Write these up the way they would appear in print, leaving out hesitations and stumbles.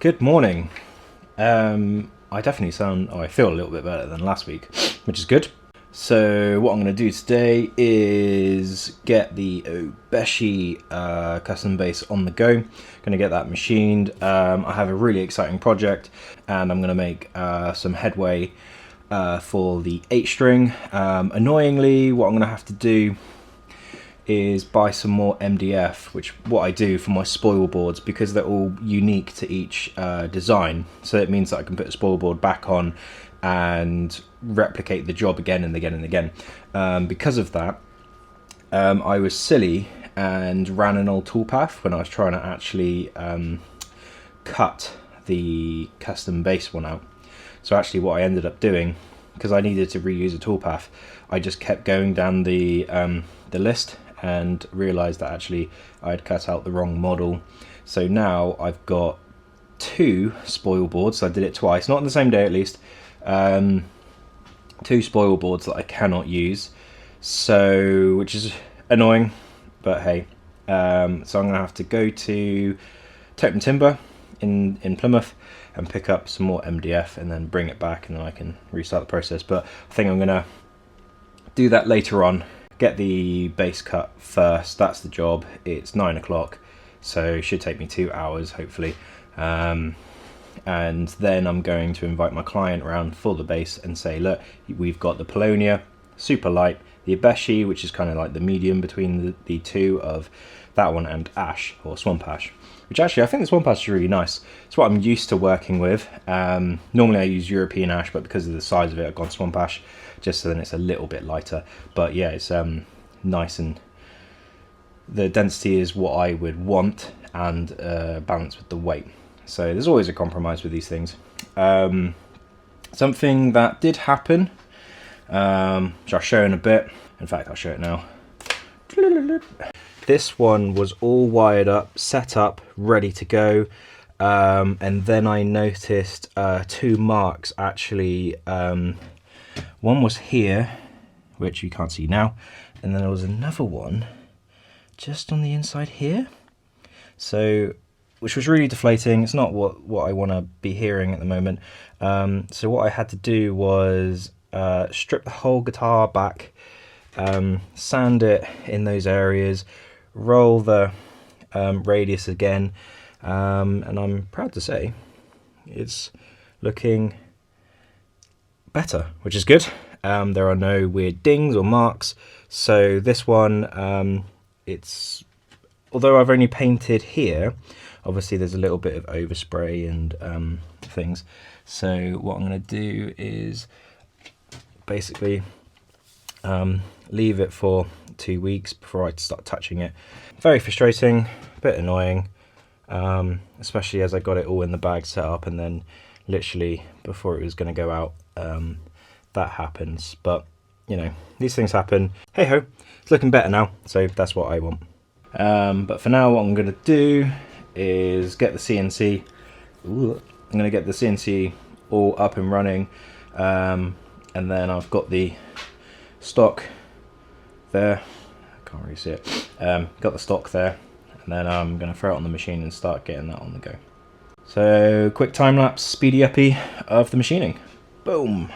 Good morning. I definitely I feel a little bit better than last week, which is good. So what I'm going to do today is get the Obeshi custom base on the go. Going to get that machined. I have a really exciting project and I'm going to make some headway for the 8-string. Annoyingly, what I'm going to have to do is buy some more MDF, which what I do for my spoil boards, because they're all unique to each design. So it means that I can put a spoil board back on and replicate the job again and again and again. Because of that, I was silly and ran an old toolpath when I was trying to actually cut the custom base one out. So actually what I ended up doing, because I needed to reuse a toolpath, I just kept going down the list and realized that actually I had cut out the wrong model. So now I've got 2 spoil boards. So I did it twice, not on the same day at least. 2 spoil boards that I cannot use, so which is annoying, but hey. So I'm gonna have to go to Totem Timber in Plymouth and pick up some more MDF and then bring it back, and then I can restart the process. But I think I'm gonna do that later on. Get the base cut first. That's the job. It's 9 o'clock, so it should take me 2 hours hopefully. And then I'm going to invite my client around for the base and say, look, we've got the Polonia, super light, the Obeshi, which is kind of like the medium between the two of that one, and ash, or swamp ash, which actually I think the swamp ash is really nice. It's what I'm used to working with. Normally I use European ash, but because of the size of it I've gone swamp ash, just so then it's a little bit lighter. But yeah, it's nice, and the density is what I would want, and balanced with the weight. So there's always a compromise with these things. Something that did happen, which I'll show in a bit. In fact, I'll show it now. This one was all wired up, set up, ready to go. And then I noticed 2 marks actually. One was here, which you can't see now. And then there was another one just on the inside here. So, which was really deflating. It's not what I want to be hearing at the moment. So what I had to do was strip the whole guitar back, sand it in those areas, roll the radius again, and I'm proud to say it's looking better, which is good. There are no weird dings or marks. So this one, it's, although I've only painted here, obviously there's a little bit of overspray and things. So what I'm going to do is basically leave it for 2 weeks before I start touching it. Very frustrating, a bit annoying, especially as I got it all in the bag set up, and then literally before it was going to go out, that happens. But you know, these things happen. Hey ho, it's looking better now, so that's what I want. But for now, what I'm going to do is get the CNC. I'm going to get the CNC all up and running, and then I've got the stock there. I can't really see it. Got the stock there, and then I'm going to throw it on the machine and start getting that on the go. So quick time lapse, speedy uppy of the machining. Boom.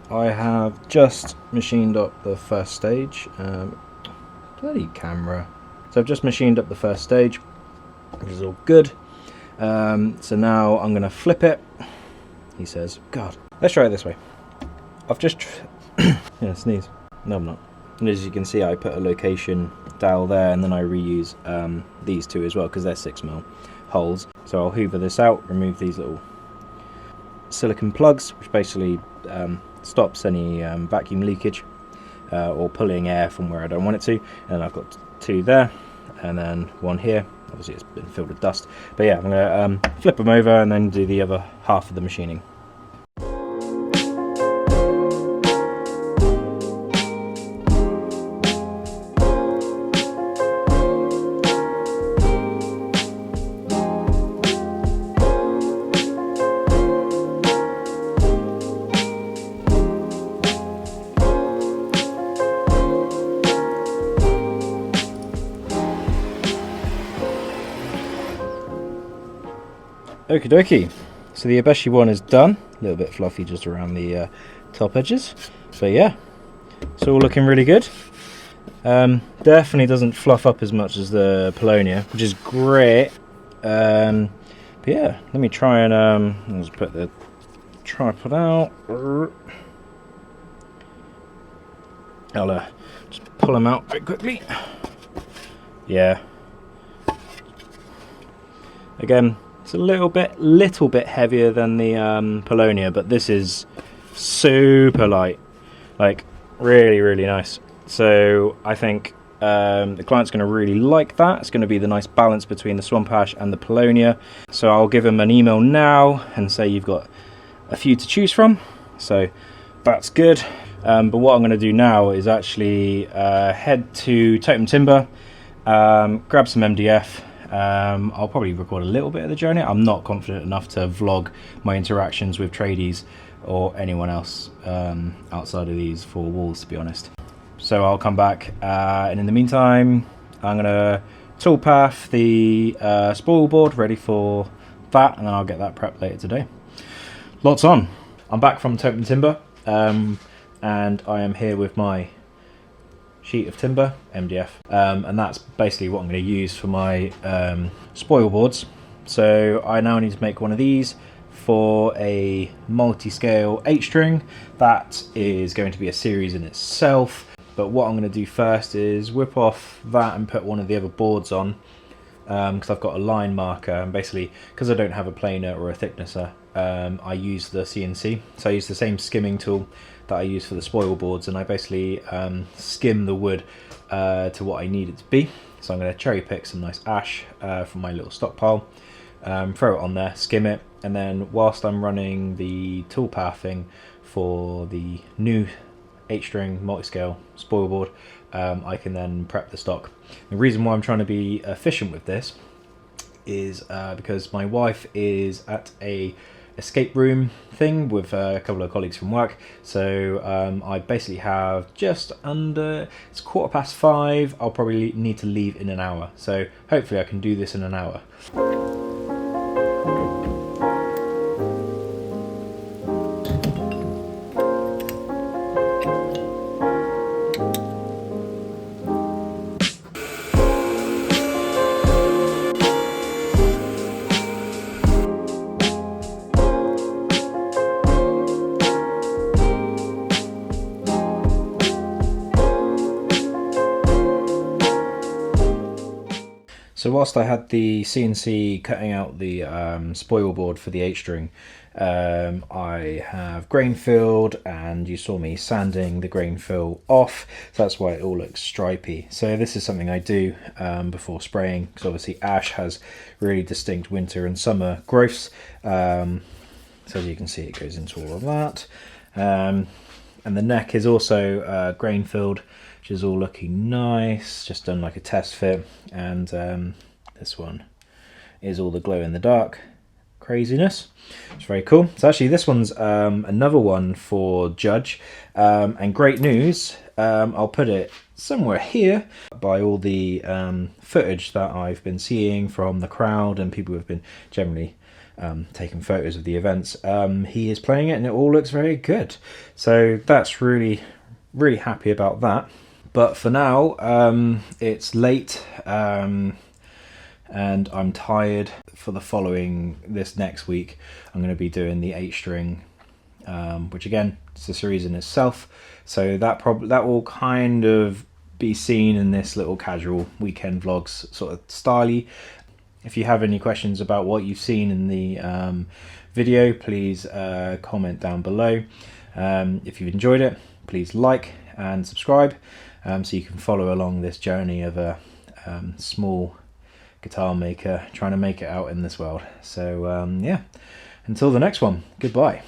I have just machined up the first stage. Bloody camera. So I've just machined up the first stage, which is all good. So now I'm going to flip it. He says, God, let's try it this way. I've just, yeah, sneeze. No, I'm not. And as you can see, I put a location dowel there, and then I reuse these 2 as well, because they're 6mm holes. So I'll hoover this out, remove these little silicone plugs, which basically stops any vacuum leakage. or pulling air from where I don't want it to. And I've got 2 there, and then 1 here. Obviously it's been filled with dust, but yeah, I'm going to flip them over and then do the other half of the machining. Okie dokie, so the Abeshi one is done. A little bit fluffy just around the top edges, but yeah, it's all looking really good. Definitely doesn't fluff up as much as the Polonia, which is great. But yeah, let me try and let's put the tripod out. I'll just pull them out very quickly. Yeah. Again, it's a little bit heavier than the Polonia, but this is super light, like really nice. So I think the client's going to really like that. It's going to be the nice balance between the Swamp Ash and the Polonia. So I'll give him an email now and say you've got a few to choose from. So that's good. But what I'm going to do now is actually head to Totem Timber, grab some MDF. I'll probably record a little bit of the journey. I'm not confident enough to vlog my interactions with tradies or anyone else outside of these 4 walls, to be honest. So I'll come back, and in the meantime I'm gonna toolpath the spoil board ready for that, and then I'll get that prepped later today. Lots on. I'm back from Totem Timber, and I am here with my sheet of timber, MDF, and that's basically what I'm going to use for my spoil boards. So I now need to make one of these for a multi-scale 8-string. That is going to be a series in itself, but what I'm going to do first is whip off that and put one of the other boards on, because I've got a line marker, and basically because I don't have a planer or a thicknesser, I use the CNC. So I use the same skimming tool that I use for the spoil boards, and I basically skim the wood to what I need it to be. So I'm going to cherry pick some nice ash from my little stockpile, throw it on there, skim it, and then whilst I'm running the tool pathing for the new 8-string multi-scale spoil board, I can then prep the stock. The reason why I'm trying to be efficient with this is because my wife is at a escape room thing with a couple of colleagues from work, so I basically have just under, it's 5:15. I'll probably need to leave in an hour, so hopefully I can do this in an hour. So whilst I had the CNC cutting out the spoil board for the 8-string, I have grain filled, and you saw me sanding the grain fill off, so that's why it all looks stripy. So this is something I do before spraying, because obviously ash has really distinct winter and summer growths. So as you can see, it goes into all of that. And the neck is also grain filled, which is all looking nice, just done like a test fit. And this one is all the glow in the dark craziness. It's very cool. So actually this one's another one for Judge, and great news, I'll put it somewhere here by all the footage that I've been seeing from the crowd and people who have been generally taking photos of the events. He is playing it and it all looks very good, so that's really happy about that. But for now, it's late, and I'm tired. For this next week, I'm going to be doing the 8-string, which again, it's a series in itself. So that will kind of be seen in this little casual weekend vlogs sort of style-y. If you have any questions about what you've seen in the video, please comment down below. If you've enjoyed it, please like, and subscribe, so you can follow along this journey of a small guitar maker trying to make it out in this world. So yeah, until the next one, goodbye.